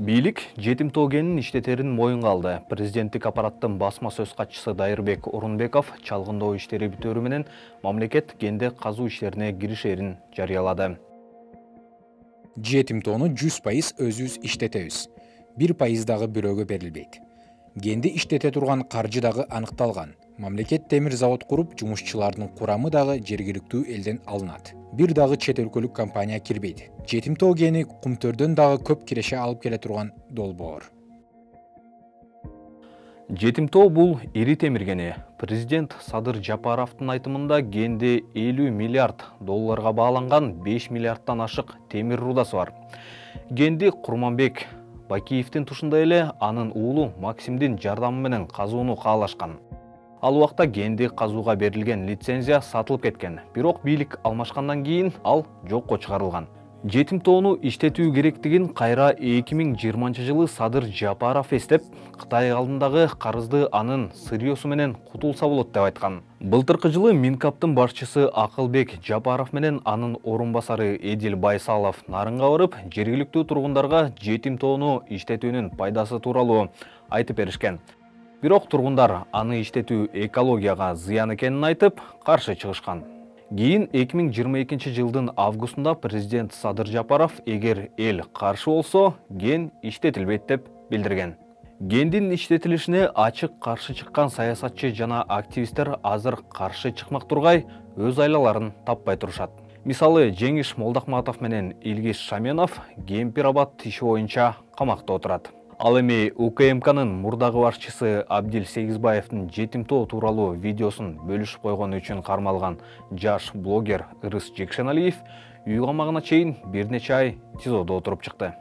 Бийлик жетим тоо генин иштетерин моюнга алды. Президенттик аппараттын басма сөз катчысы Дайырбек Орунбеков чалгындоо иштери бүтөөрү менен мамлекет генде казуу иштерине киришерин жарыялады. Жетим тоону 100% өзүбүз иштетебиз. 1% дагы бирөөгө берилбейт. Генди иштете турган каржы дагы аныкталган. Мамлекет темир завод куруп, жумушчулардын курамы дагы жергиликтүү элден алынат. Бир дагы чет өлкөлүк компания кирбейт. Жетим тоо гени кумтөрдөн дагы көп киреше алып келе турган долбоор. Жетим тоо бул ири темир гени. Президент Садыр Жапаровдун айтымында генде 50 миллиард долларга бааланган 5 миллиардтан ашык темир рудасы бар. Генди Курманбек Бакиевдин тушунда эле анын уулу Максимдин жардамы менен казууну каалашкан. Ал убакта генди казууга берилген лицензия сатылып кеткен. Бирок бийлик алмашкандан кийин ал жокко чыгарылган. Жетим тоону иштетүү керектигин кайра 2020 жылы Садыр Жапаров эстеп, Кытай алдындагы карызды анын сырьёсу менен кутулса болот деп айткан. Былтыркы жылы Минкаптын башчысы Акылбек Жапаров менен анын орун басары Эдил Байсалов Нарынга барып, жергиликтүү тургундарга жетим тоону иштетүүнүн пайдасы тууралуу айтып беришкен. Бирок тургундар аны иштетүү экологияга зыян экенин айтып, каршы чыгышкан. Кийин 2022 жылдын августунда президент Садыр Жапаров эгер эл каршы болсо, ген иштетилбейт деп билдирген. Гендин иштетилишине ачык каршы чыккан саясатчы жана активисттер азыр каршы чыкмак тургай өз айлаларын таппай турушат. Мисалы, Жеңиш Молдахматов менен Илгиз Шаменов Кемпир-Абад иши боюнча камакта отурат. Ал эми УКМКнын мурдагы башчысы Абдил Сегизбаевдин жетим тоо тууралуу видеосун бөлүшүп койгон үчүн кармалган жаш блогер Ырыс Жекшеналиев үй камагына чейин бир нече ай ТИЗОдо отуруп чыкты.